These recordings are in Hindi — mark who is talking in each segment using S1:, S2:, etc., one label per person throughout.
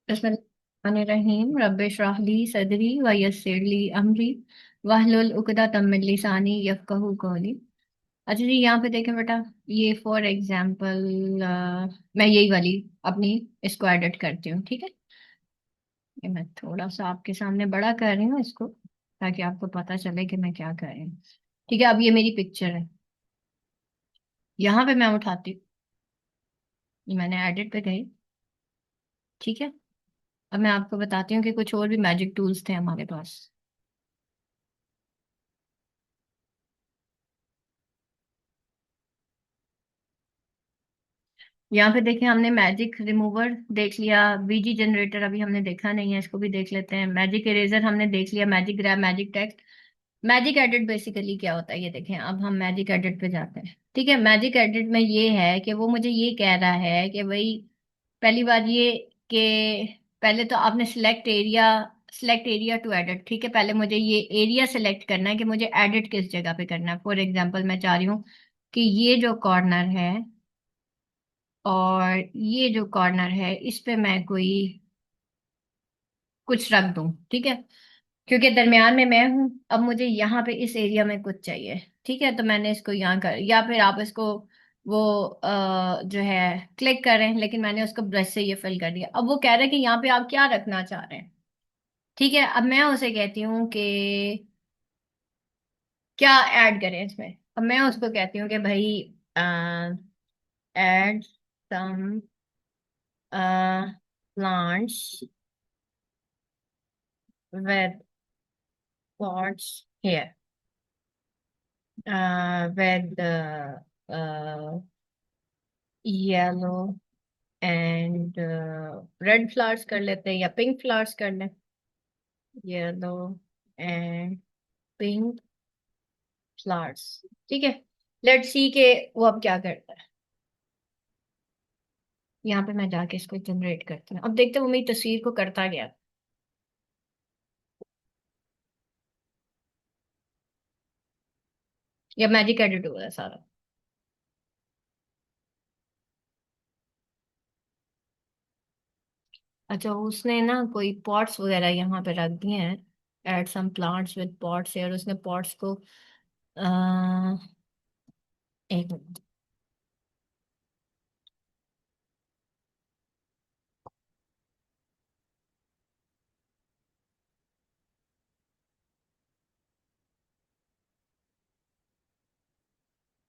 S1: बिस्मिल्लाहिर्रहमानिर्रहीम रब्बि इश्रह ली सदरी व यस्सिर ली अमरी वहलुल उक़दतम मिन लिसानी यफ़क़हू क़ौली। अच्छा जी, यहाँ पे देखें बेटा, ये फॉर एग्जाम्पल मैं यही वाली अपनी इसको एडिट करती हूँ, ठीक है। ये मैं थोड़ा सा आपके सामने बड़ा कर रही हूँ इसको, ताकि आपको पता चले कि मैं क्या कर रही हूँ। ठीक है, अब ये मेरी पिक्चर है। यहाँ पे मैं उठाती हूँ, ये मैंने एडिट पे गई, ठीक है। अब मैं आपको बताती हूँ कि कुछ और भी मैजिक टूल्स थे हमारे पास। यहाँ पे देखें, हमने मैजिक रिमूवर देख लिया, बीजी जनरेटर अभी हमने देखा नहीं है, इसको भी देख लेते हैं। मैजिक इरेजर हमने देख लिया, magic grab, magic text. Magic edit basically क्या होता है ये देखें। अब हम मैजिक एडिट पे जाते हैं, ठीक है। मैजिक एडिट में ये है कि वो मुझे ये कह रहा है कि भाई, पहली बात ये कि पहले तो आपने सेलेक्ट एरिया टू एडिट, ठीक है। पहले मुझे ये एरिया सेलेक्ट करना है कि मुझे एडिट किस जगह पे करना है। फॉर एग्जांपल मैं चाह रही हूँ कि ये जो कॉर्नर है और ये जो कॉर्नर है, इस पे मैं कोई कुछ रख दूं, ठीक है। क्योंकि दरमियान में मैं हूं, अब मुझे यहाँ पे इस एरिया में कुछ चाहिए, ठीक है। तो मैंने इसको यहाँ कर, या फिर आप इसको वो जो है क्लिक करें, लेकिन मैंने उसको ब्रश से ये फिल कर दिया। अब वो कह रहे हैं कि यहाँ पे आप क्या रखना चाह रहे हैं, ठीक है। अब मैं उसे कहती हूँ कि क्या ऐड करें इसमें। अब मैं उसको कहती हूँ कि भाई add some plants with pots here with yellow and red flowers कर लेते हैं, या पिंक फ्लावर्स कर लें। येलो एंड पिंक फ्लावर्स, ठीक है। लेट्स सी के वो अब क्या करता है। यहाँ पे मैं जाके इसको जनरेट करती हूँ, अब देखते हैं वो मेरी तस्वीर को करता गया। या मैजिक एडिट हुआ है सारा। अच्छा, उसने ना कोई पॉट्स वगैरह यहाँ पे रख दिए हैं। Add some plants with pots, और उसने पॉट्स को एक मिनट।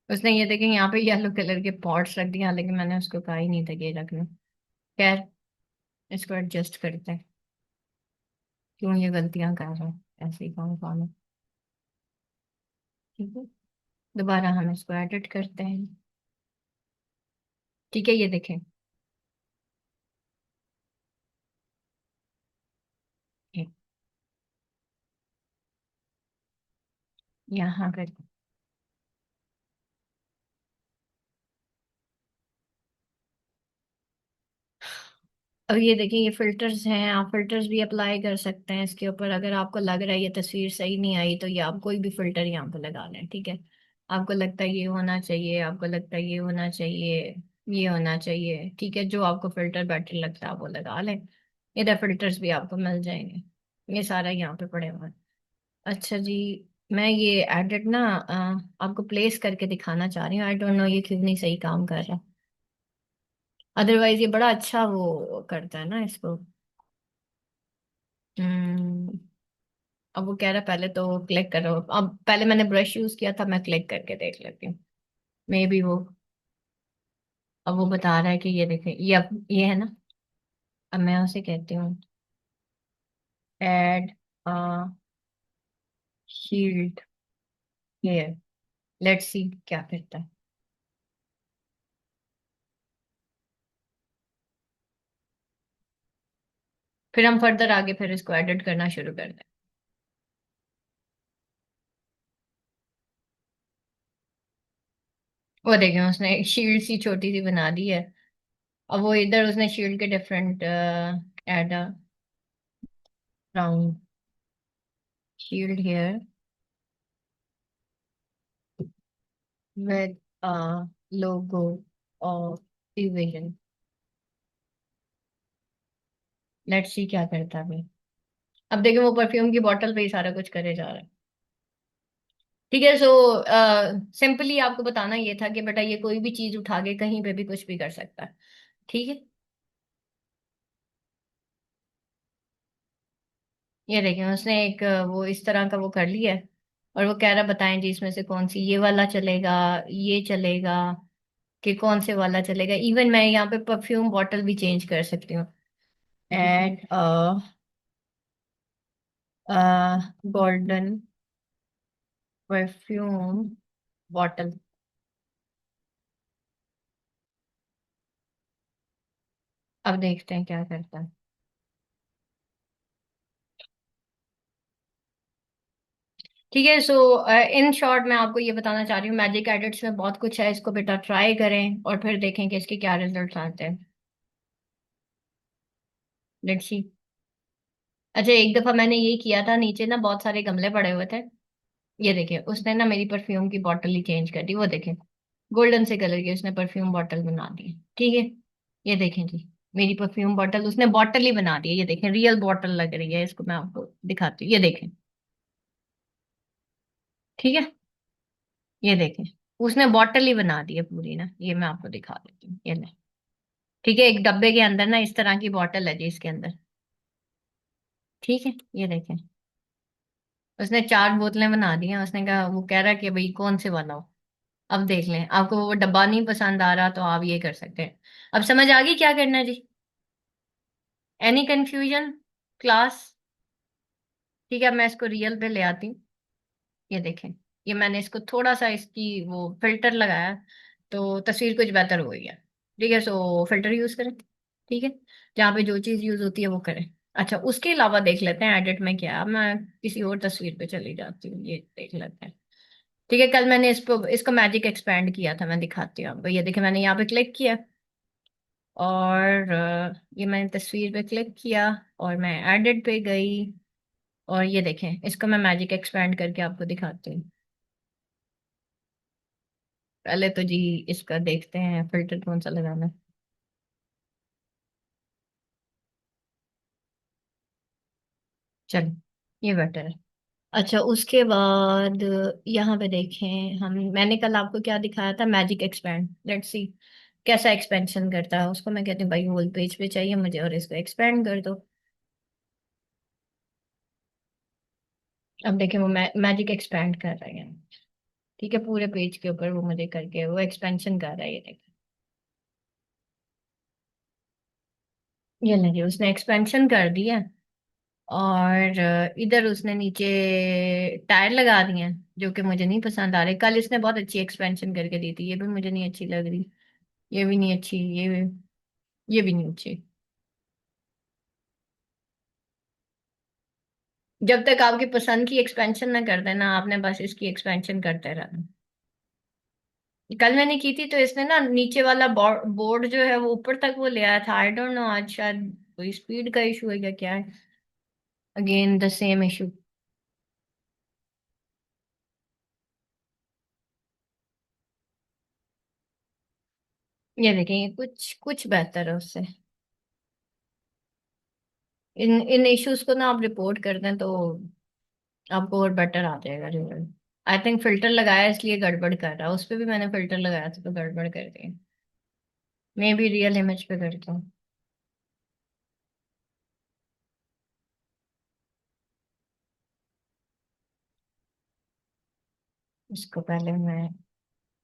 S1: उसने ये देखें यहाँ पे येलो कलर के पॉट्स रख दिया, लेकिन मैंने उसको कहा ही नहीं था कि ये रखना। खैर, इसको एडजस्ट करते हैं। क्यों ये गलतियां कर रहे हैं, ऐसे ही कौन कौन है। ठीक है, दोबारा हम इसको एडिट करते हैं, ठीक है। ये देखें, ये यहाँ कर। अब ये देखिए, ये फिल्टर्स हैं, आप फिल्टर्स भी अप्लाई कर सकते हैं इसके ऊपर। अगर आपको लग रहा है ये तस्वीर सही नहीं आई, तो ये आप कोई भी फिल्टर यहाँ पे लगा लें, ठीक है। आपको लगता है ये होना चाहिए, आपको लगता है ये होना चाहिए, ये होना चाहिए, ठीक है। जो आपको फिल्टर बेटर लगता है आप वो लगा लें। इधर फिल्टर्स भी आपको मिल जाएंगे, ये सारा यहाँ पे पड़े हुए हैं। अच्छा जी, मैं ये एडिट ना आपको प्लेस करके दिखाना चाह रही हूँ। आई डोंट नो ये क्यों नहीं सही काम कर रहा। अदरवाइज ये बड़ा अच्छा वो करता है ना इसको। हम्म, अब वो कह रहा है पहले तो क्लिक करो। अब पहले मैंने ब्रश यूज किया था, मैं क्लिक करके देख लेती हूँ। मे बी वो, अब वो बता रहा है कि ये देखें, ये अब ये है ना। अब मैं उसे कहती हूँ add shield here, let's see क्या करता है। फिर हम फर्दर आगे फिर इसको एडिट करना शुरू कर दें। वो देखें, उसने एक शील्ड सी छोटी सी बना दी है। अब वो इधर उसने शील्ड के different add round shield here with a logo of division। Let's see क्या करता है अभी। अब देखिए वो परफ्यूम की बोतल पे ही सारा कुछ करे जा रहा है। ठीक है, सो सिंपली आपको बताना ये था कि बेटा ये कोई भी चीज उठा के कहीं पे भी कुछ भी कर सकता है। ठीक है। ये देखिए उसने एक वो इस तरह का वो कर लिया है। और वो कह रहा बताएं जी इसमें से कौन सी, ये वाला चलेगा, ये चलेगा, कि कौन से वाला चलेगा। इवन मैं यहाँ पे परफ्यूम बॉटल भी चेंज कर सकती हूँ। Add golden perfume bottle. अब देखते हैं क्या करता है। ठीक है, सो इन शॉर्ट मैं आपको ये बताना चाह रही हूँ मैजिक एडिट्स में बहुत कुछ है, इसको बेटा ट्राई करें और फिर देखें कि इसके क्या रिजल्ट आते हैं। Let's see. अच्छा, एक दफा मैंने ये किया था, नीचे ना बहुत सारे गमले पड़े हुए थे। ये देखिए उसने ना मेरी परफ्यूम की बॉटल ही चेंज कर दी, वो देखें गोल्डन से कलर की उसने परफ्यूम बॉटल बना दी। ठीक है। ये देखें जी, मेरी परफ्यूम बॉटल उसने बॉटल ही बना दी है। ये देखें रियल बॉटल लग रही है, इसको मैं आपको दिखाती हूँ, ये देखें। ठीक है। ये देखें उसने बॉटल ही बना दी है पूरी ना, ये मैं आपको दिखा देती हूँ, ये ले। ठीक है, एक डब्बे के अंदर ना इस तरह की बॉटल है जी इसके अंदर। ठीक है। ये देखें उसने 4 बोतलें बना दी हैं, उसने कहा, वो कह रहा है कि भाई कौन से वाला हो। अब देख लें, आपको वो डब्बा नहीं पसंद आ रहा तो आप ये कर सकते हैं। अब समझ आ गई क्या करना है जी। Any confusion class. ठीक है, अब मैं इसको रियल पे ले आती हूँ। ये देखें, ये मैंने इसको थोड़ा सा इसकी वो फिल्टर लगाया, तो तस्वीर कुछ बेहतर हो गई है। ठीक है, सो फिल्टर यूज करें। ठीक है, जहाँ पे जो चीज यूज होती है वो करें। अच्छा, उसके अलावा देख लेते हैं एडिट में क्या है। अब मैं किसी और तस्वीर पे चली जाती हूँ, ये देख लेते हैं। ठीक है, कल मैंने इसको मैजिक एक्सपैंड किया था, मैं दिखाती हूँ आपको। ये देखिए मैंने यहाँ पे क्लिक किया और ये मैंने तस्वीर पे क्लिक किया और मैं एडिट पे गई। और ये देखें इसको मैं मैजिक एक्सपैंड करके आपको दिखाती हूँ। पहले तो जी इसका देखते हैं फिल्टर कौन सा लगाना है। चलो, ये बेटर है। अच्छा, उसके बाद यहाँ पे देखें हम, मैंने कल आपको क्या दिखाया था, मैजिक एक्सपैंड। लेट्स सी कैसा एक्सपेंशन करता है उसको। मैं कहती हूँ भाई होल पेज पे चाहिए मुझे और इसको एक्सपेंड कर दो। अब देखें वो मैजिक एक्सपैंड कर रहे हैं। ठीक है, पूरे पेज के ऊपर वो मुझे करके वो एक्सपेंशन कर रहा है, ये देखें। ये लगे उसने एक्सपेंशन कर दिया। और इधर उसने नीचे टायर लगा दिए हैं जो कि मुझे नहीं पसंद आ रहे। कल इसने बहुत अच्छी एक्सपेंशन करके दी थी, ये भी मुझे नहीं अच्छी लग रही। ये भी नहीं अच्छी, ये भी नहीं अच्छी। जब तक आपकी पसंद की एक्सपेंशन ना कर देना आपने, बस इसकी एक्सपेंशन करते रहना। कल मैंने की थी तो इसने ना नीचे वाला बोर्ड जो है वो ऊपर तक वो ले आया था। आई डोंट नो आज शायद कोई स्पीड का इशू है क्या, क्या है। Again the same issue. ये देखें ये कुछ कुछ बेहतर है उससे। इन इन इश्यूज को ना आप रिपोर्ट कर दें तो आपको और बेटर आ जाएगा रिजल्ट। आई थिंक फिल्टर लगाया इसलिए गड़बड़ कर रहा है, उस पे भी मैंने फिल्टर लगाया था तो गड़बड़ कर दी। मैं भी रियल इमेज पे करता हूँ। इसको पहले मैं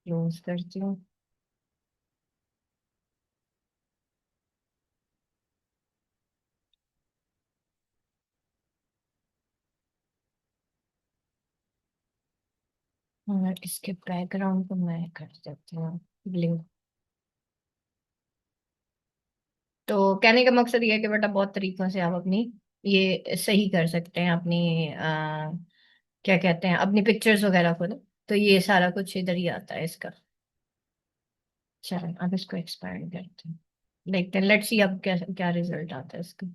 S1: क्लोज करती हूँ। और इसके बैकग्राउंड को मैं कर देती हूँ ब्लू। तो कहने का मकसद ये है कि बेटा बहुत तरीकों से आप अपनी ये सही कर सकते हैं अपनी क्या कहते हैं अपनी पिक्चर्स वगैरह को ना। तो ये सारा कुछ इधर ही आता है इसका। चलो अब इसको एक्सपायर करते हैं, देखते हैं लेट्स सी अब क्या क्या रिजल्ट आता है इसका।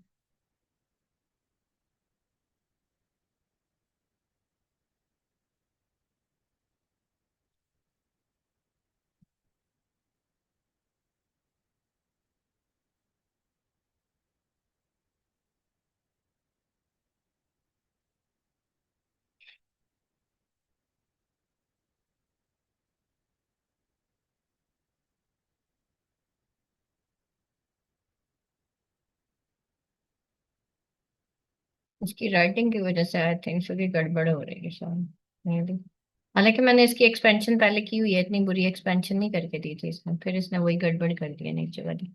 S1: इसकी राइटिंग की वजह से आई थिंक सो कि गड़बड़ हो रही है शायद, मे बी। हालांकि मैंने इसकी एक्सपेंशन पहले की हुई है, इतनी बुरी एक्सपेंशन नहीं करके दी थी इसने, फिर इसने वही गड़बड़ कर दी है नीचे वाली।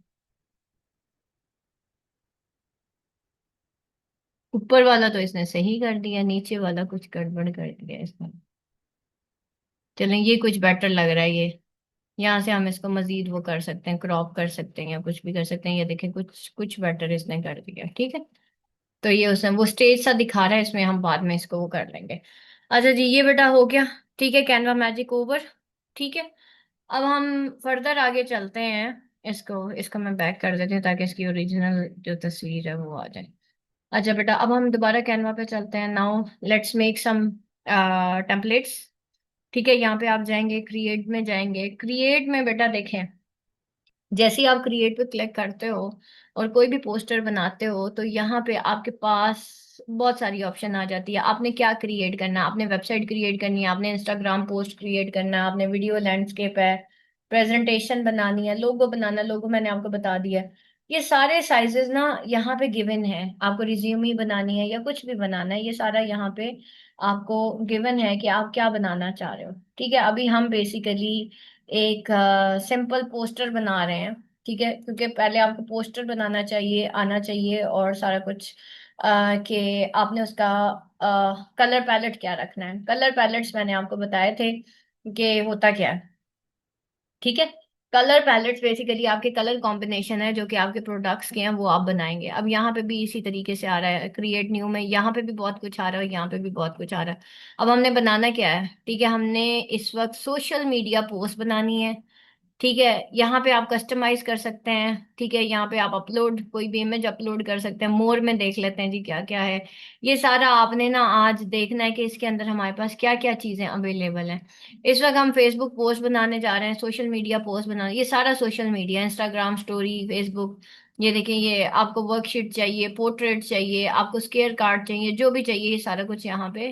S1: ऊपर वाला तो इसने सही कर दिया, नीचे वाला कुछ गड़बड़ कर दिया इसने। चलें, ये कुछ बेटर लग रहा है ये। यहाँ से हम इसको मजीद वो कर सकते हैं, क्रॉप कर सकते हैं या कुछ भी कर सकते हैं। ये देखें, कुछ कुछ बेटर इसने कर दिया, ठीक है। तो ये उसने वो स्टेज सा दिखा रहा है, इसमें हम बाद में इसको वो कर लेंगे। अच्छा जी, ये बेटा हो गया। ठीक है, कैनवा मैजिक ओवर। ठीक है, अब हम फर्दर आगे चलते हैं। इसको इसको मैं बैक कर देती हूँ ताकि इसकी ओरिजिनल जो तस्वीर है वो आ जाए। अच्छा बेटा, अब हम दोबारा कैनवा पे चलते हैं। Now let's make some templates. ठीक है, यहाँ पे आप जाएंगे, क्रिएट में जाएंगे। क्रिएट में बेटा देखें, जैसे ही आप क्रिएट पे क्लिक करते हो और कोई भी पोस्टर बनाते हो तो यहाँ पे आपके पास बहुत सारी ऑप्शन आ जाती है। आपने क्या क्रिएट करना है, आपने वेबसाइट क्रिएट करनी है, आपने इंस्टाग्राम पोस्ट क्रिएट करना है, आपने वीडियो लैंडस्केप है, प्रेजेंटेशन बनानी है, लोगो बनाना। लोगो मैंने आपको बता दिया है। ये सारे साइजेस ना यहाँ पे गिवन है। आपको रिज्यूमे बनानी है या कुछ भी बनाना है, ये सारा यहाँ पे आपको गिवन है कि आप क्या बनाना चाह रहे हो। ठीक है, अभी हम बेसिकली एक सिंपल पोस्टर बना रहे हैं। ठीक है, क्योंकि पहले आपको पोस्टर बनाना चाहिए, आना चाहिए और सारा कुछ कि आपने उसका कलर पैलेट क्या रखना है। कलर पैलेट्स मैंने आपको बताए थे कि होता क्या है। ठीक है, कलर पैलेट्स बेसिकली आपके कलर कॉम्बिनेशन है जो कि आपके प्रोडक्ट्स के हैं, वो आप बनाएंगे। अब यहाँ पे भी इसी तरीके से आ रहा है, क्रिएट न्यू में यहाँ पे भी बहुत कुछ आ रहा है, यहाँ पे भी बहुत कुछ आ रहा है। अब हमने बनाना क्या है, ठीक है, हमने इस वक्त सोशल मीडिया पोस्ट बनानी है। ठीक है, यहाँ पे आप कस्टमाइज कर सकते हैं। ठीक है, यहाँ पे आप अपलोड, कोई भी इमेज अपलोड कर सकते हैं। मोर में देख लेते हैं जी क्या क्या है। ये सारा आपने ना आज देखना है कि इसके अंदर हमारे पास क्या क्या चीजें अवेलेबल हैं। इस वक्त हम फेसबुक पोस्ट बनाने जा रहे हैं, सोशल मीडिया पोस्ट बनाने। ये सारा social media, Instagram story, Facebook. ये देखें, ये आपको वर्कशीट चाहिए, पोर्ट्रेट चाहिए, आपको स्केयर कार्ड चाहिए, जो भी चाहिए ये सारा कुछ यहाँ पे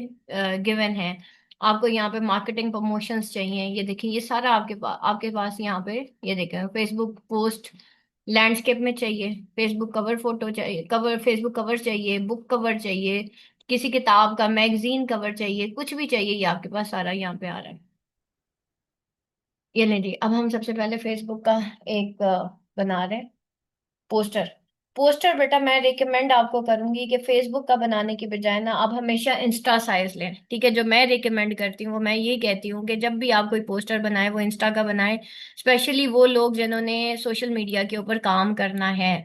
S1: गिवन है। आपको यहाँ पे मार्केटिंग प्रमोशंस चाहिए, ये देखिए ये सारा आपके पास यहाँ पे। ये देखें, फेसबुक पोस्ट लैंडस्केप में चाहिए, फेसबुक कवर फोटो चाहिए, कवर फेसबुक कवर चाहिए, बुक कवर चाहिए, किसी किताब का मैगजीन कवर चाहिए, कुछ भी चाहिए, ये आपके पास सारा यहाँ पे आ रहा है। ये नहीं जी, अब हम सबसे पहले फेसबुक का एक बना रहे हैं पोस्टर। पोस्टर बेटा मैं रिकमेंड आपको करूंगी कि फेसबुक का बनाने की बजाय ना आप हमेशा इंस्टा साइज लें। ठीक है, जो मैं रिकमेंड करती हूँ वो मैं ये कहती हूँ कि जब भी आप कोई पोस्टर बनाए वो इंस्टा का बनाए। स्पेशली वो लोग जिन्होंने सोशल मीडिया के ऊपर काम करना है।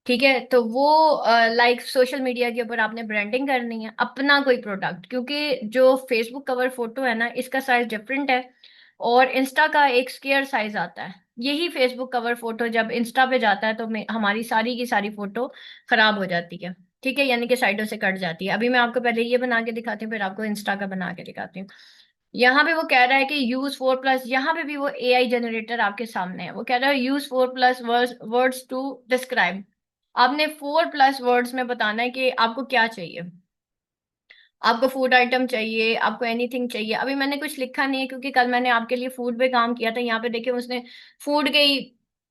S1: ठीक है, तो वो लाइक सोशल मीडिया के ऊपर आपने ब्रांडिंग करनी है अपना कोई प्रोडक्ट, क्योंकि जो फेसबुक कवर फोटो है ना इसका साइज डिफरेंट है और इंस्टा का एक स्क्वायर साइज आता है। यही फेसबुक कवर फोटो जब इंस्टा पे जाता है तो हमारी सारी की सारी फोटो खराब हो जाती है। ठीक है, यानी कि साइडों से कट जाती है। अभी मैं आपको पहले ये बना के दिखाती हूँ, फिर आपको इंस्टा का बना के दिखाती हूँ। यहाँ पे वो कह रहा है कि यूज 4+, यहाँ पे भी वो एआई जनरेटर आपके सामने है। वो कह रहा है यूज 4+ वर्ड्स टू डिस्क्राइब। आपने 4+ वर्ड्स में बताना है कि आपको क्या चाहिए। आपको फूड आइटम चाहिए, आपको एनीथिंग चाहिए। अभी मैंने कुछ लिखा नहीं है क्योंकि कल मैंने आपके लिए फूड पे काम किया था। यहाँ पे देखिए उसने फूड के ही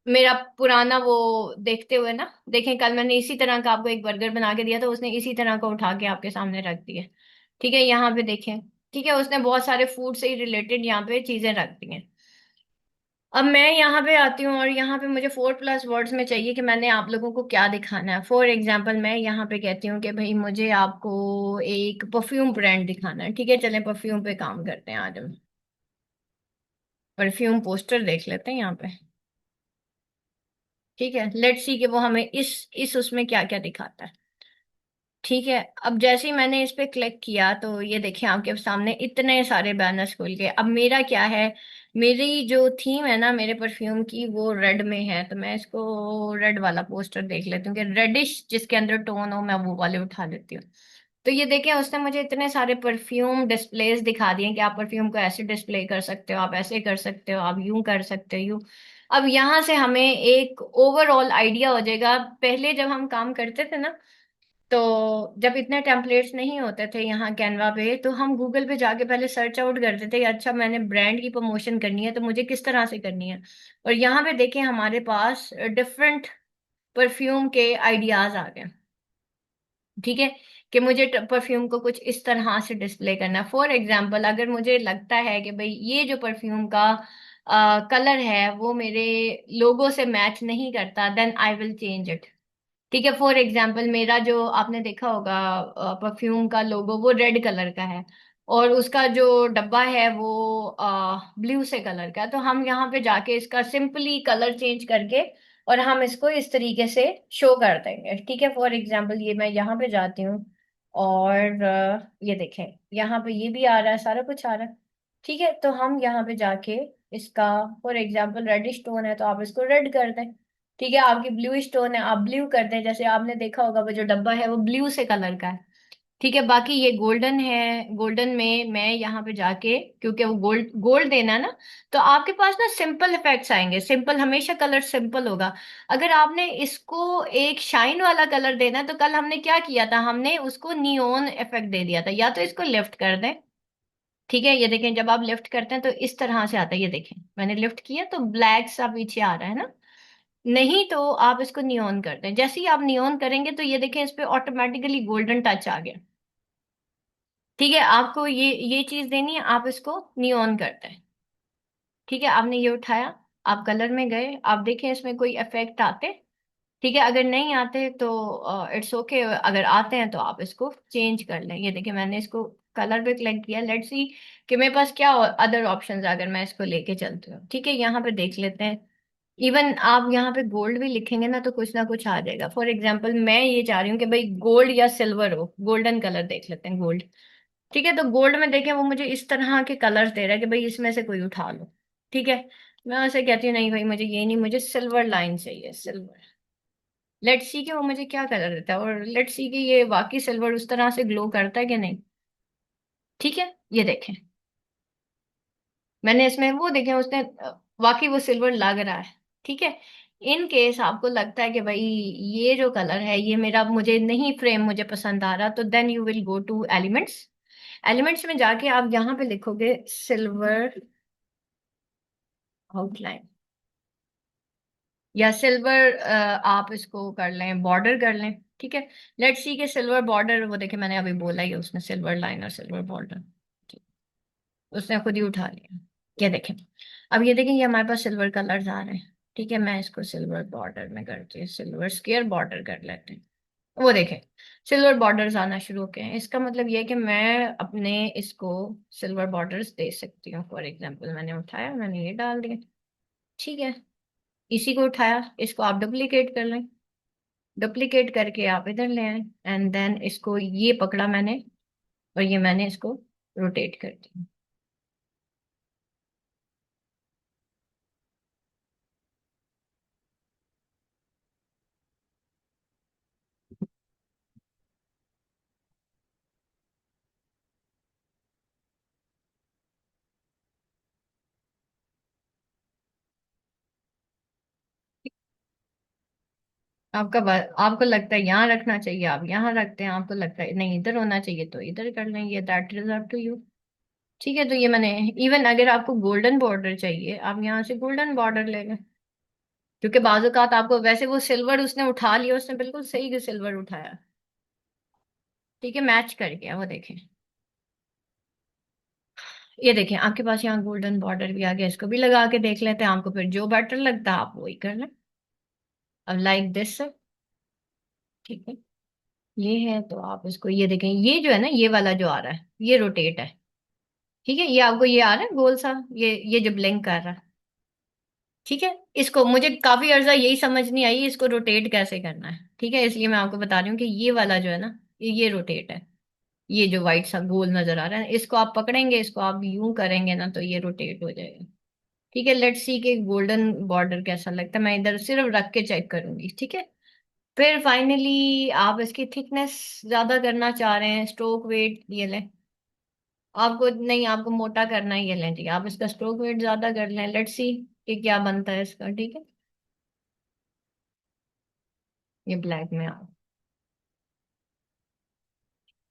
S1: मेरा पुराना वो देखते हुए ना, देखें कल मैंने इसी तरह का आपको एक बर्गर बना के दिया था, उसने इसी तरह का उठा के आपके सामने रख दिया। ठीक है, यहाँ पे देखें। ठीक है, उसने बहुत सारे फूड से ही रिलेटेड यहाँ पे चीजें रख दी हैं। अब मैं यहाँ पे आती हूँ और यहाँ पे मुझे 4+ वर्ड्स में चाहिए कि मैंने आप लोगों को क्या दिखाना है। फॉर एग्जाम्पल मैं यहाँ पे कहती हूँ कि भाई मुझे आपको एक परफ्यूम ब्रांड दिखाना है। ठीक है, चलें परफ्यूम पे काम करते हैं आज हम। परफ्यूम पोस्टर देख लेते हैं यहाँ पे। ठीक है, लेट्स सी कि वो हमें इस उसमें क्या क्या दिखाता है। ठीक है, अब जैसे ही मैंने इस पे क्लिक किया तो ये देखिए आपके सामने इतने सारे बैनर्स खुल गए। अब मेरा क्या है, मेरी जो थीम है ना मेरे परफ्यूम की वो रेड में है, तो मैं इसको रेड वाला पोस्टर देख लेती हूँ कि रेडिश जिसके अंदर टोन हो, मैं वो वाले उठा लेती हूँ। तो ये देखें उसने मुझे इतने सारे परफ्यूम डिस्प्लेस दिखा दिए कि आप परफ्यूम को ऐसे डिस्प्ले कर सकते हो, आप ऐसे कर सकते हो, आप यूं कर सकते हो, यूं। अब यहाँ से हमें एक ओवरऑल आइडिया हो जाएगा। पहले जब हम काम करते थे ना, तो जब इतने टेम्पलेट्स नहीं होते थे यहाँ कैनवा पे, तो हम गूगल पे जाके पहले सर्च आउट करते थे कि अच्छा मैंने ब्रांड की प्रमोशन करनी है तो मुझे किस तरह से करनी है। और यहाँ पे देखें हमारे पास डिफरेंट परफ्यूम के आइडियाज आ गए। ठीक है, कि मुझे परफ्यूम को कुछ इस तरह से डिस्प्ले करना है। फॉर एग्जाम्पल, अगर मुझे लगता है कि भाई ये जो परफ्यूम का कलर है वो मेरे लोगो से मैच नहीं करता, then I will change it. ठीक है, फॉर एग्जाम्पल मेरा जो आपने देखा होगा परफ्यूम का लोगो वो रेड कलर का है, और उसका जो डब्बा है वो ब्लू से कलर का है, तो हम यहाँ पे जाके इसका सिंपली कलर चेंज करके और हम इसको इस तरीके से शो कर देंगे। ठीक है, फॉर एग्जाम्पल ये मैं यहाँ पे जाती हूँ और ये देखें, यहाँ पे ये भी आ रहा है, सारा कुछ आ रहा है। ठीक है, तो हम यहाँ पे जाके इसका, फॉर एग्जाम्पल रेडिश टोन है तो आप इसको रेड कर दें। ठीक है, आपकी ब्लू स्टोन है, आप ब्लू कर दें, जैसे आपने देखा होगा वो जो डब्बा है वो ब्लू से कलर का है। ठीक है, बाकी ये गोल्डन है, गोल्डन में मैं यहाँ पे जाके, क्योंकि वो गोल्ड गोल्ड देना है ना, तो आपके पास ना सिंपल इफेक्ट्स आएंगे। सिंपल, हमेशा कलर सिंपल होगा। अगर आपने इसको एक शाइन वाला कलर देना है, तो कल हमने क्या किया था, हमने उसको नियोन इफेक्ट दे दिया था। या तो इसको लिफ्ट कर दें। ठीक है, ये देखें, जब आप लिफ्ट करते हैं तो इस तरह से आता है, ये देखें मैंने लिफ्ट किया तो ब्लैक सा पीछे आ रहा है ना। नहीं तो आप इसको नियॉन कर दें, जैसे ही आप नियॉन करेंगे तो ये देखें इस पे ऑटोमेटिकली गोल्डन टच आ गया। ठीक है, आपको ये चीज देनी है, आप इसको नियॉन करते हैं। ठीक है, आपने ये उठाया, आप कलर में गए, आप देखें इसमें कोई इफेक्ट आते। ठीक है, अगर नहीं आते तो इट्स ओके, अगर आते हैं तो आप इसको चेंज कर लें। ये देखिए मैंने इसको कलर पे क्लिक किया, लेट्स सी कि मेरे पास क्या अदर ऑप्शंस अगर मैं इसको लेके चलती हूँ। ठीक है, यहाँ पे देख लेते हैं। इवन आप यहाँ पे गोल्ड भी लिखेंगे ना कुछ आ जाएगा। फॉर एग्जाम्पल मैं ये चाह रही हूँ कि भाई गोल्ड या सिल्वर हो, गोल्डन कलर देख लेते हैं, गोल्ड। ठीक है, तो गोल्ड में देखें वो मुझे इस तरह के कलर्स दे रहा है कि भाई इसमें से कोई उठा लो। ठीक है, मैं उसे कहती हूँ नहीं भाई मुझे ये नहीं, मुझे सिल्वर लाइन चाहिए, सिल्वर। लेट्स सी कि वो मुझे क्या कलर देता है, और लेट्स सी कि ये वाकई सिल्वर उस तरह से ग्लो करता है कि नहीं। ठीक है, ये देखें मैंने इसमें वो देखे उसने वाकई वो सिल्वर लग रहा है। ठीक है, इन केस आपको लगता है कि भाई ये जो कलर है ये मेरा, मुझे नहीं फ्रेम मुझे पसंद आ रहा, तो then you will go to elements. Elements में जाके आप यहाँ पे लिखोगे सिल्वर आउटलाइन, या सिल्वर आप इसको कर लें, बॉर्डर कर लें। ठीक है, लेट्स सी के सिल्वर बॉर्डर, वो देखे मैंने अभी बोला ही है, उसने सिल्वर लाइन और सिल्वर बॉर्डर उसने खुद ही उठा लिया। ये देखें, अब ये देखें ये हमारे पास सिल्वर कलर्स आ रहे हैं। ठीक है, मैं इसको सिल्वर बॉर्डर में करती हूँ, सिल्वर स्क्वायर बॉर्डर कर लेते हैं। वो देखें सिल्वर बॉर्डर्स आना शुरू हो गए हैं। इसका मतलब ये है कि मैं अपने इसको सिल्वर बॉर्डर्स दे सकती हूँ। फॉर एग्जाम्पल मैंने उठाया, मैंने ये डाल दिया। ठीक है, इसी को उठाया, इसको आप डुप्लीकेट कर लें, डुप्लीकेट करके आप इधर ले आए, एंड देन इसको ये पकड़ा मैंने, और ये मैंने इसको रोटेट कर दिया। आपको लगता है यहाँ रखना चाहिए, आप यहाँ रखते हैं, आपको लगता है नहीं इधर होना चाहिए तो इधर कर लेंगे, that is up to you. ठीक है, तो ये मैंने, इवन अगर आपको गोल्डन बॉर्डर चाहिए आप यहाँ से गोल्डन बॉर्डर ले लें, क्योंकि बाजूकात आपको वैसे वो सिल्वर उसने उठा लिया, उसने बिल्कुल सही सिल्वर उठाया। ठीक है, मैच कर गया, वो देखें, ये देखें आपके पास यहाँ गोल्डन बॉर्डर भी आ गया। इसको भी लगा के देख लेते हैं, आपको फिर जो बेटर लगता है आप वही कर लें। अब लाइक दिस। ठीक है, ये है तो आप इसको, ये देखें ये जो है ना, ये वाला जो आ रहा है ये रोटेट है। ठीक है, ये आपको ये आ रहा है गोल सा, ये जो ब्लिंक कर रहा है। ठीक है, इसको मुझे काफी अर्जा यही समझ नहीं आई इसको रोटेट कैसे करना है। ठीक है, इसलिए मैं आपको बता रही हूँ कि ये वाला जो है ना, ये रोटेट है। ये जो व्हाइट सा गोल नजर आ रहा है, इसको आप पकड़ेंगे, इसको आप यूं करेंगे ना तो ये रोटेट हो जाएगा। ठीक है, लेट्स सी के गोल्डन बॉर्डर कैसा लगता है, मैं इधर सिर्फ रख के चेक करूंगी। ठीक है, फिर फाइनली आप इसकी थिकनेस ज्यादा करना चाह रहे हैं, स्ट्रोक वेट ये लें। आपको नहीं, आपको मोटा करना ही है, लें जी आप इसका स्ट्रोक वेट ज्यादा कर लें, लेट्स सी कि क्या बनता है इसका। ठीक है, ये ब्लैक में आप,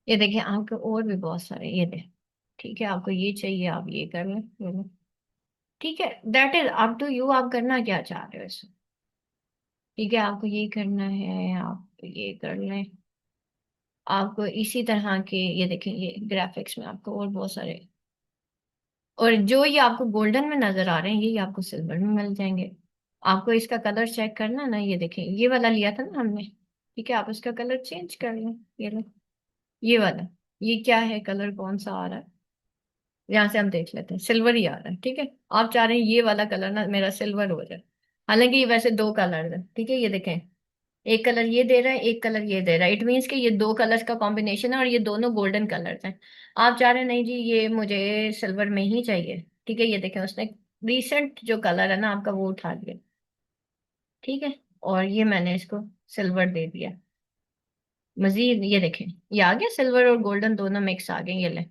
S1: ये देखिए आपके और भी बहुत सारे ये दे। ठीक है, आपको ये चाहिए आप ये कर लें, ये लें। ठीक है, that is up to you, आप करना क्या चाह रहे हो इसमें। ठीक है, आपको ये करना है आप ये कर लें, आपको इसी तरह के, ये देखें, ये ग्राफिक्स में आपको और बहुत सारे, और जो ये आपको गोल्डन में नजर आ रहे हैं ये आपको सिल्वर में मिल जाएंगे। आपको इसका कलर चेक करना है ना, ये देखें, ये वाला लिया था ना हमने, ठीक है, आप इसका कलर चेंज कर लें। ये लो, ये वाला, ये क्या है, कलर कौन सा आ रहा है, यहाँ से हम देख लेते हैं, सिल्वर ही आ रहा है, ठीक है। आप चाह रहे हैं ये वाला कलर ना मेरा सिल्वर हो जाए, हालांकि ये वैसे दो कलर है, ठीक है, ये देखें, एक कलर ये दे रहा है, एक कलर ये दे रहा है, इट मीन्स कि ये दो कलर्स का कॉम्बिनेशन है और ये दोनों गोल्डन कलर्स हैं। आप चाह रहे हैं नहीं जी ये मुझे सिल्वर में ही चाहिए, ठीक है, ये देखें, उसने रिसेंट जो कलर है ना आपका वो उठा लिया, ठीक है, और ये मैंने इसको सिल्वर दे दिया। मजीद ये देखें, ये आ गया सिल्वर और गोल्डन दोनों मिक्स आ गए, ये ले।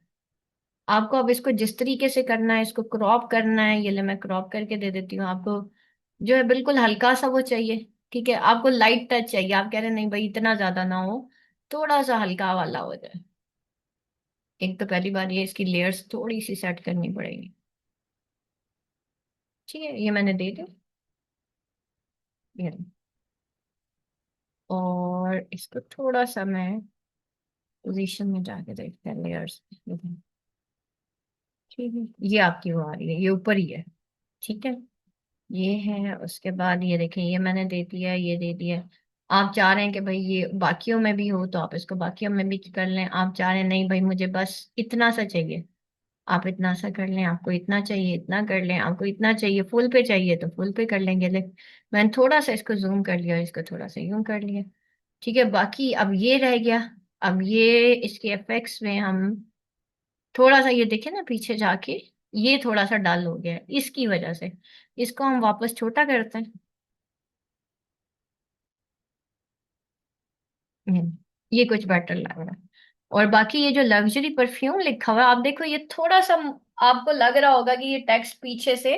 S1: आपको अब इसको जिस तरीके से करना है, इसको क्रॉप करना है, ये ले मैं क्रॉप करके दे देती हूँ आपको। जो है बिल्कुल हल्का सा वो चाहिए, ठीक है, आपको लाइट टच चाहिए, आप कह रहे हैं नहीं भाई इतना ज्यादा ना हो, थोड़ा सा हल्का वाला हो जाए। एक तो पहली बार ये इसकी लेयर्स थोड़ी सी सेट करनी पड़ेगी, ठीक है, ये मैंने दे दिया, ये लो। और इसको थोड़ा सा मैं पोजीशन में जाके देखते हैं लेयर्स, ठीक है, ये आपकी वो आ रही है, ये ऊपर ही है, ठीक है, ये है। उसके बाद ये देखें, ये मैंने दे दिया, ये दे दिया। आप चाह रहे हैं कि भाई ये बाकियों में भी हो तो आप इसको बाकियों में भी कर लें, आप चाह रहे हैं नहीं भाई मुझे बस इतना सा चाहिए, आप इतना सा कर लें, आपको इतना चाहिए इतना कर लें, आपको इतना चाहिए फुल पे चाहिए तो फुल पे कर लेंगे। लेकिन मैंने थोड़ा सा इसको जूम कर लिया, इसको थोड़ा सा यूं कर लिया, ठीक है। बाकी अब ये रह गया, अब ये इसके इफेक्ट्स में हम थोड़ा सा, ये देखें ना पीछे जाके, ये थोड़ा सा डल हो गया है इसकी वजह से, इसको हम वापस छोटा करते हैं। ये कुछ बेटर लग रहा है। और बाकी ये जो लग्जरी परफ्यूम लिखा हुआ है आप देखो, ये थोड़ा सा आपको लग रहा होगा कि ये टेक्स्ट पीछे से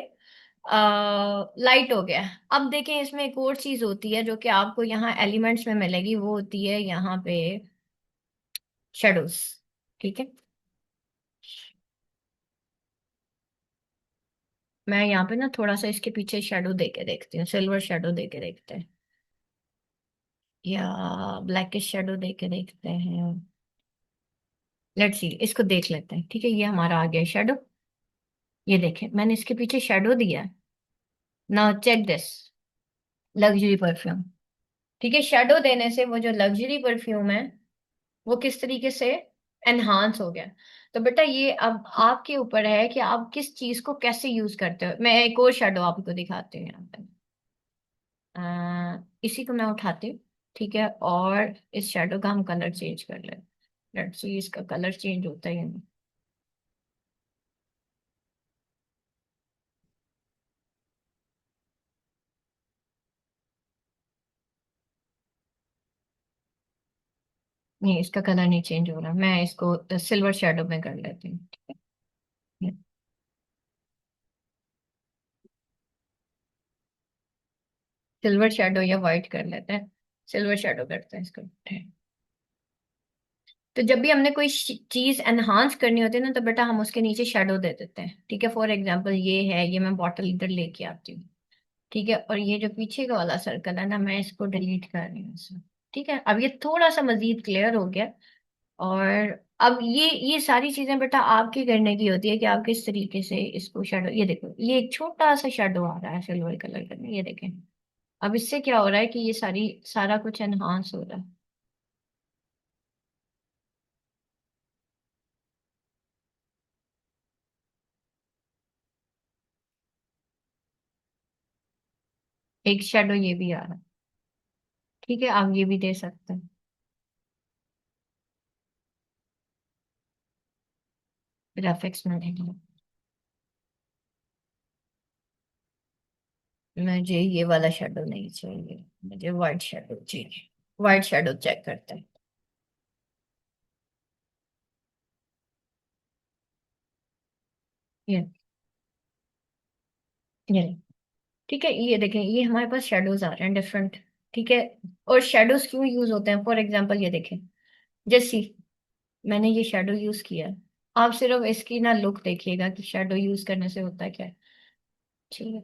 S1: लाइट हो गया है। अब देखें इसमें एक और चीज होती है जो कि आपको यहाँ एलिमेंट्स में मिलेगी, वो होती है यहाँ पे शेडोज, ठीक है। मैं यहाँ पे ना थोड़ा सा इसके पीछे शेडो दे के देखती हूँ, सिल्वर शेडो दे के देखते हैं, या ब्लैकिश शेडो दे के देखते हैं। लेट्स सी, इसको देख लेते हैं, ठीक है, ये हमारा आ गया शेडो। ये देखें मैंने इसके पीछे शेडो दिया है। Now check this, luxury perfume, ठीक है, शेडो देने से वो जो लग्जरी परफ्यूम है वो किस तरीके से एनहांस हो गया। तो बेटा ये अब आपके ऊपर है कि आप किस चीज को कैसे यूज करते हो। मैं एक और शेडो आपको दिखाती हूँ यहाँ पे, इसी को मैं उठाती हूँ, ठीक है, और इस शेडो का हम कलर चेंज कर लें। लेट्स सी इसका कलर चेंज होता है या नहीं। नहीं इसका कलर नहीं चेंज हो रहा, मैं इसको सिल्वर शेडो में कर लेती हूँ, सिल्वर शेडो या वाइट कर लेते हैं, सिल्वर शेडो करते हैं इसको। तो जब भी हमने कोई चीज एनहांस करनी होती है ना तो बेटा हम उसके नीचे शेडो दे देते हैं, ठीक है। फॉर एग्जांपल ये है, ये मैं बॉटल इधर लेके आती हूँ, ठीक है, और ये जो पीछे का वाला सर्कल है ना मैं इसको डिलीट कर रही हूँ इसमें, ठीक है। अब ये थोड़ा सा मजीद क्लियर हो गया। और अब ये सारी चीजें बेटा आपके करने की होती है कि आप किस तरीके से इसको शेडो, ये देखो ये एक छोटा सा शेडो आ रहा है सिल्वर कलर का, ये देखें। अब इससे क्या हो रहा है कि ये सारा कुछ एनहांस हो रहा है। एक शेडो ये भी आ रहा है, ठीक है, आप ये भी दे सकते हैं। ग्राफिक्स में देख लो, मुझे ये वाला शेडो नहीं चाहिए, मुझे व्हाइट शेडो चाहिए। व्हाइट शेडो चेक करते हैं, ये ये ठीक है, ये देखें, ये हमारे पास शेडोज आ रहे हैं डिफरेंट, ठीक है। और शेडोज क्यों यूज होते हैं, फॉर एग्जांपल ये देखें, जैसी मैंने ये शेडो यूज किया है, आप सिर्फ इसकी ना लुक देखिएगा कि शेडो यूज करने से होता है क्या है, ठीक है।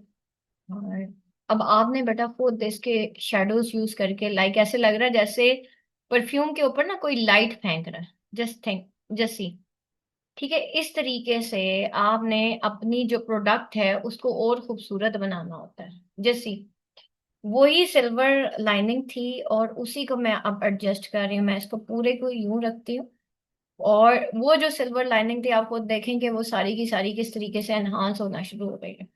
S1: और अब आपने बेटा खुद इसके शेडोज यूज करके लाइक ऐसे लग रहा है जैसे परफ्यूम के ऊपर ना कोई लाइट फेंक रहा है, जस्ट थिंक, जस्ट सी। ठीक है, इस तरीके से आपने अपनी जो प्रोडक्ट है उसको और खूबसूरत बनाना होता है। जैसी वही सिल्वर लाइनिंग थी और उसी को मैं अब एडजस्ट कर रही हूँ, मैं इसको पूरे को यूं रखती हूँ। और वो जो सिल्वर लाइनिंग थी आप खुद देखेंगे वो सारी की सारी किस तरीके से एनहांस होना शुरू हो गई है।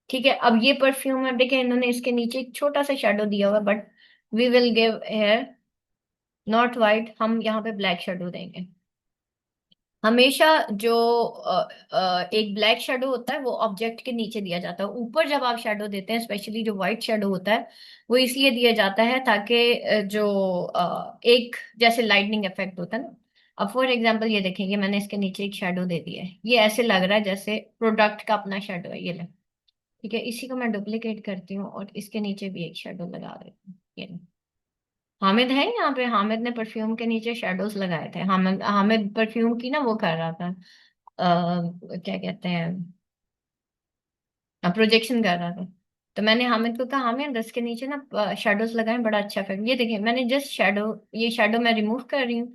S1: ठीक है, अब ये परफ्यूम है, देखिए इन्होंने इसके नीचे एक छोटा सा शेडो दिया हुआ है, but we will give here not white, हम यहाँ पे ब्लैक शेडो देंगे। हमेशा जो एक ब्लैक शेडो होता है वो ऑब्जेक्ट के नीचे दिया जाता है, ऊपर जब आप शेडो देते हैं स्पेशली जो व्हाइट शेडो होता है वो इसलिए दिया जाता है ताकि जो एक जैसे लाइटनिंग इफेक्ट होता है ना। अब फॉर एग्जांपल ये देखेंगे मैंने इसके नीचे एक शेडो दे दिया है, ये ऐसे लग रहा है जैसे प्रोडक्ट का अपना शेडो है, ये ले। ठीक है, इसी को मैं डुप्लीकेट करती हूँ और इसके नीचे भी एक शेडो लगा देती हूँ, ये ले। हामिद है यहाँ पे, हामिद ने परफ्यूम के नीचे शेडोज लगाए थे। हामिद हामिद परफ्यूम की ना वो कर रहा था, क्या कहते हैं, प्रोजेक्शन कर रहा था। तो मैंने हामिद को कहा हामिद इसके नीचे ना शेडोज लगाए, बड़ा अच्छा इफेक्ट, ये देखिए मैंने जस्ट शेडो, ये शेडो मैं रिमूव कर रही हूँ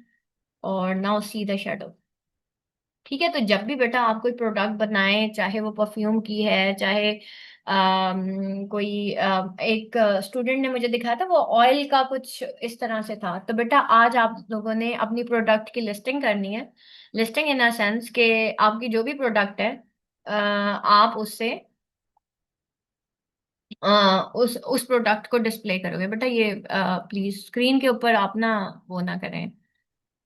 S1: और नाउ सी द शेडो। ठीक है, तो जब भी बेटा आप कोई प्रोडक्ट बनाएं, चाहे वो परफ्यूम की है, चाहे कोई एक स्टूडेंट ने मुझे दिखाया था वो ऑयल का कुछ इस तरह से था, तो बेटा आज आप लोगों ने अपनी प्रोडक्ट की लिस्टिंग करनी है। लिस्टिंग इन अ सेंस के आपकी जो भी प्रोडक्ट है आप उससे उस प्रोडक्ट को डिस्प्ले करोगे। बेटा ये प्लीज स्क्रीन के ऊपर आप ना वो ना करें,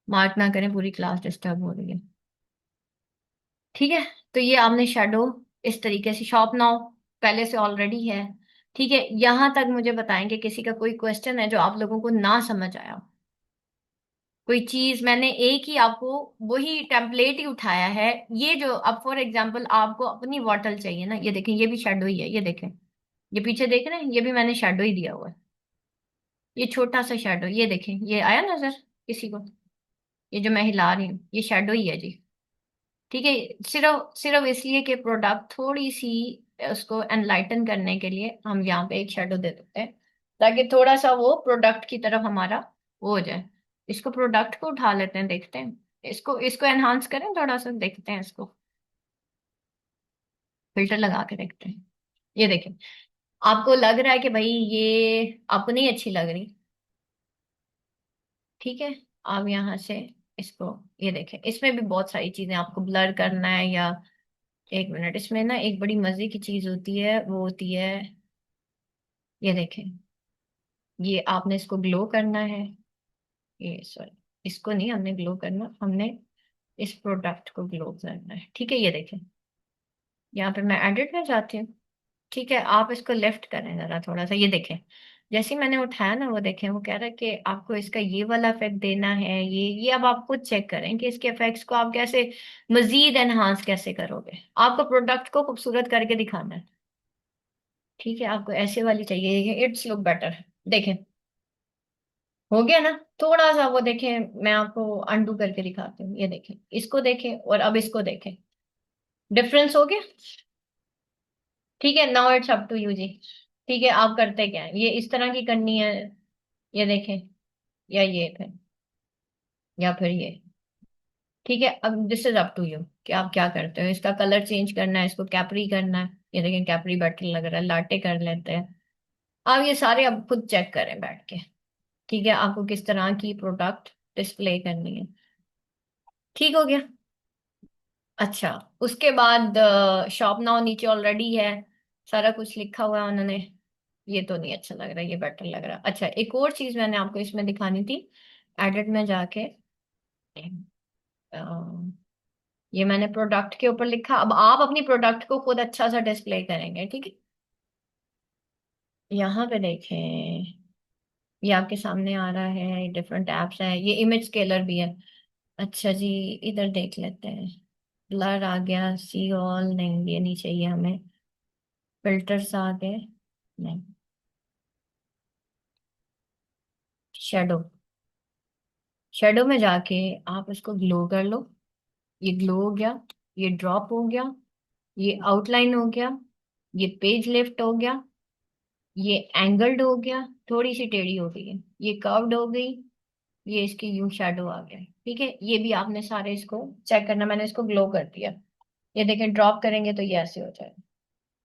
S1: मार्क ना करें, पूरी क्लास डिस्टर्ब हो रही है। ठीक है, तो ये आपने शेडो इस तरीके से शॉप नाउ पहले से ऑलरेडी है। ठीक है, यहां तक मुझे बताएंगे किसी का कोई क्वेश्चन है जो आप लोगों को ना समझ आया हो? कोई चीज मैंने एक ही आपको वही टेम्पलेट ही उठाया है, ये जो अब फॉर एग्जांपल आपको अपनी बॉटल चाहिए ना, ये देखें ये भी शेडो ही है, ये देखें, ये पीछे देख रहे हैं, ये भी मैंने शेडो ही दिया हुआ है। ये छोटा सा शेडो, ये देखें, ये आया नजर किसी को? ये जो मैं हिला रही हूँ ये शेडो ही है जी। ठीक है, सिर्फ सिर्फ इसलिए कि प्रोडक्ट थोड़ी सी उसको एनलाइटन करने के लिए हम यहाँ पे एक शेडो दे देते हैं, ताकि थोड़ा सा वो प्रोडक्ट की तरफ हमारा वो हो जाए। इसको प्रोडक्ट को उठा लेते हैं, देखते हैं, इसको इसको एनहांस करें थोड़ा सा, देखते हैं इसको, फिल्टर लगा के देखते हैं। ये देखें, आपको लग रहा है कि भाई ये आपको नहीं अच्छी लग रही? ठीक है, आप यहाँ से इसको, ये देखें इसमें भी बहुत सारी चीजें आपको ब्लर करना है या, एक मिनट, इसमें ना एक बड़ी मजे की चीज होती है, वो होती है, ये देखें, ये आपने इसको ग्लो करना है, ये सॉरी, इसको नहीं हमने ग्लो करना, हमने इस प्रोडक्ट को ग्लो करना है। ठीक है, ये देखें, यहाँ पे मैं एडिट में जाती हूँ। ठीक है, आप इसको लेफ्ट करें जरा थोड़ा सा, ये देखें, जैसे ही मैंने उठाया ना वो देखें, वो कह रहा है कि आपको इसका ये वाला इफेक्ट देना है, ये अब आप खुद चेक करें कि इसके इफेक्ट्स को आप कैसे मजीद एनहांस कैसे करोगे। आपको प्रोडक्ट को खूबसूरत करके दिखाना है। ठीक है, आपको ऐसे वाली चाहिए, इट्स लुक बेटर, देखें, हो गया ना? थोड़ा सा वो देखें, मैं आपको अनडू करके दिखाती हूँ, ये देखें, इसको देखें और अब इसको देखें, डिफरेंस हो गया। ठीक है, now it's up to you जी। ठीक है, आप करते क्या है, ये इस तरह की करनी है, ये देखें, या ये फिर, या फिर ये। ठीक है, अब this is up to you कि आप क्या करते हो, इसका कलर चेंज करना है, इसको कैपरी करना है, ये देखें कैपरी बेटर लग रहा है, लाटे कर लेते हैं। आप ये सारे अब खुद चेक करें बैठ के। ठीक है, आपको किस तरह की प्रोडक्ट डिस्प्ले करनी है। ठीक हो गया? अच्छा, उसके बाद शॉप नाउ नीचे ऑलरेडी है, सारा कुछ लिखा हुआ है उन्होंने। ये तो नहीं अच्छा लग रहा, ये बेटर लग रहा। अच्छा, एक और चीज मैंने आपको इसमें दिखानी थी, एडिट में जाके अ, ये मैंने प्रोडक्ट के ऊपर लिखा, अब आप अपनी प्रोडक्ट को खुद अच्छा सा डिस्प्ले करेंगे। ठीक है, यहाँ पे देखें, ये आपके सामने आ रहा है, डिफरेंट एप्स हैं, ये इमेज स्केलर भी है। अच्छा जी, इधर देख लेते हैं, ब्लर आ गया, सी ऑल नहीं, ये नहीं चाहिए हमें, फिल्टर्स आ गए, नहीं, शेडो, शेडो में जाके आप इसको ग्लो कर लो, ये ग्लो हो गया, ये ड्रॉप हो गया, ये आउटलाइन हो गया, ये पेज लिफ्ट हो गया, ये एंगल्ड हो गया, थोड़ी सी टेढ़ी हो गई है, ये कर्व्ड हो गई, ये इसकी यू शेडो आ गया, ठीक है। ये भी आपने सारे इसको चेक करना, मैंने इसको ग्लो कर दिया। ये देखें, ड्रॉप करेंगे तो ये ऐसे हो जाएगा,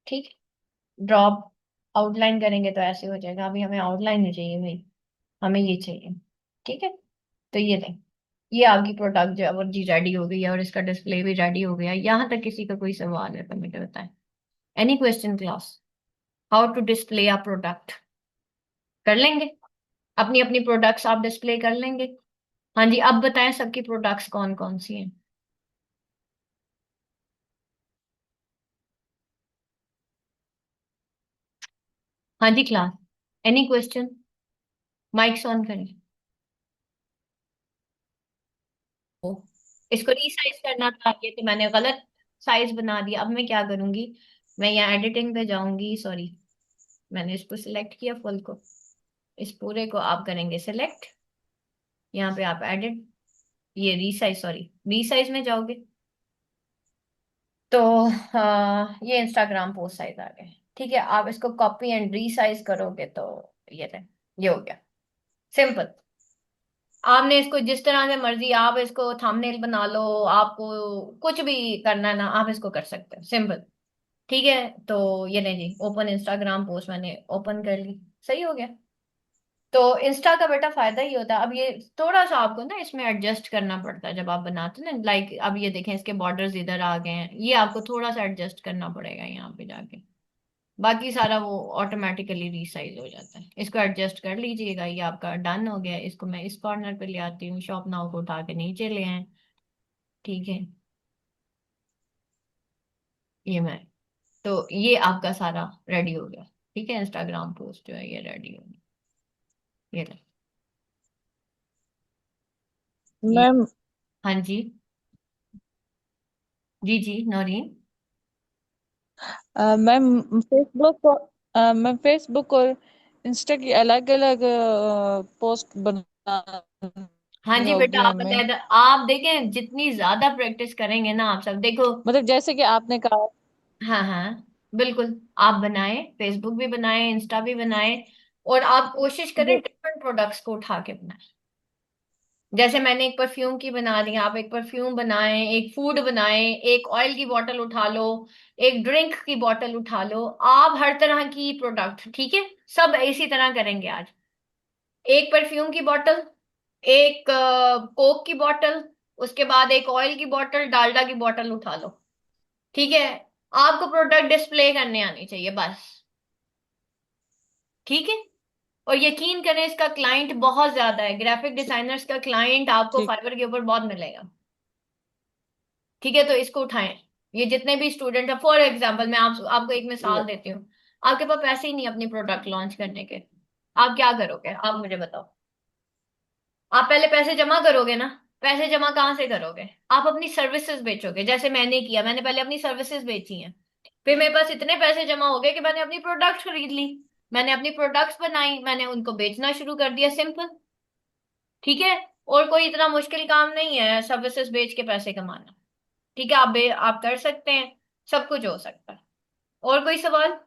S1: ठीक है। ड्रॉप आउटलाइन करेंगे तो ऐसे हो जाएगा। अभी हमें आउटलाइन नहीं चाहिए भाई, हमें ये चाहिए, ठीक है। तो ये दें, ये आपकी प्रोडक्ट जो है वो जी रेडी हो गई है, और इसका डिस्प्ले भी रेडी हो गया है। यहाँ तक किसी का कोई सवाल है तो मुझे बताएं। Any question class, how to display a product? कर लेंगे, अपनी अपनी प्रोडक्ट्स आप डिस्प्ले कर लेंगे। हाँ जी, अब बताएं सबकी प्रोडक्ट्स कौन कौन सी हैं। हाँ जी class, any question? Mics on करें। ओ, इसको रीसाइज करना था, ये तो मैंने गलत साइज बना दिया। अब मैं क्या करूंगी, मैं यहाँ एडिटिंग पे जाऊंगी, सॉरी, मैंने इसको सिलेक्ट किया फुल को, इस पूरे को आप करेंगे सिलेक्ट। यहाँ पे आप एडिट, ये रीसाइज, सॉरी रीसाइज में जाओगे तो ये इंस्टाग्राम पोस्ट साइज आ गए, ठीक है। आप इसको कॉपी एंड रीसाइज करोगे तो ये ले, ये हो गया, सिंपल। आपने इसको जिस तरह से मर्जी, आप इसको थंबनेल बना लो, आपको कुछ भी करना है ना, आप इसको कर सकते हो, सिंपल, ठीक है। तो ये नहीं जी, ओपन इंस्टाग्राम पोस्ट मैंने ओपन कर ली, सही हो गया। तो इंस्टा का बेटा फायदा ही होता है। अब ये थोड़ा सा आपको ना इसमें एडजस्ट करना पड़ता है जब आप बनाते हैं ना, लाइक अब ये देखें इसके बॉर्डर्स इधर आ गए हैं, ये आपको थोड़ा सा एडजस्ट करना पड़ेगा यहाँ पे जाके। बाकी सारा वो ऑटोमेटिकली रीसाइज हो जाता है। इसको एडजस्ट कर लीजिएगा, ये आपका डन हो गया। इसको मैं इस कॉर्नर पे ले आती हूँ, शॉप नाउ को उठा के नीचे ले आए, ठीक है। ये मैं, तो ये आपका सारा रेडी हो गया, ठीक है। इंस्टाग्राम पोस्ट जो है ये रेडी हो गया, ये ले, ये।
S2: मैम
S1: हाँ जी, जी जी नौरीन।
S2: मैम मैं फेसबुक और इंस्टा की अलग अलग पोस्ट
S1: हाँ
S2: बनानी
S1: जी बेटा,
S2: होगी
S1: आप
S2: हमें।
S1: बताए तो, आप देखें जितनी ज्यादा प्रैक्टिस करेंगे ना आप सब, देखो।
S2: मतलब जैसे कि आपने कहा।
S1: हाँ हाँ, बिल्कुल। आप बनाए, फेसबुक भी बनाए, इंस्टा भी बनाए, और आप कोशिश करें
S2: जी
S1: डिफरेंट प्रोडक्ट्स को उठा के बनाए। जैसे मैंने एक परफ्यूम की बना दी, आप एक परफ्यूम बनाएं, एक फूड बनाएं, एक ऑयल की बोतल उठा लो, एक ड्रिंक की बोतल उठा लो। आप हर तरह की प्रोडक्ट, ठीक है, सब इसी तरह करेंगे आज। एक परफ्यूम की बोतल, एक कोक की बोतल, उसके बाद एक ऑयल की बोतल, डालडा की बोतल उठा लो, ठीक है। आपको प्रोडक्ट डिस्प्ले करने आनी चाहिए बस, ठीक है। और यकीन करें इसका क्लाइंट बहुत ज्यादा है, ग्राफिक डिजाइनर्स का क्लाइंट आपको
S2: ठीक।
S1: फाइवर के ऊपर बहुत मिलेगा, ठीक है। तो इसको उठाएं। ये जितने भी स्टूडेंट है, फॉर एग्जाम्पल मैं आपको एक मिसाल देती हूँ। आपके पास पैसे ही नहीं अपनी प्रोडक्ट लॉन्च करने के, आप क्या करोगे, आप मुझे बताओ। आप पहले पैसे जमा करोगे ना, पैसे जमा कहाँ से करोगे? आप अपनी सर्विसेज बेचोगे, जैसे मैंने किया, मैंने पहले अपनी सर्विसेज बेची हैं। फिर मेरे पास इतने पैसे जमा हो गए कि मैंने अपनी प्रोडक्ट्स खरीद ली, मैंने अपनी प्रोडक्ट्स बनाई, मैंने उनको बेचना शुरू कर दिया, सिंपल, ठीक है। और कोई इतना मुश्किल काम नहीं है सर्विसेज बेच के पैसे कमाना, ठीक है। आप कर सकते हैं, सब कुछ हो सकता है। और कोई सवाल?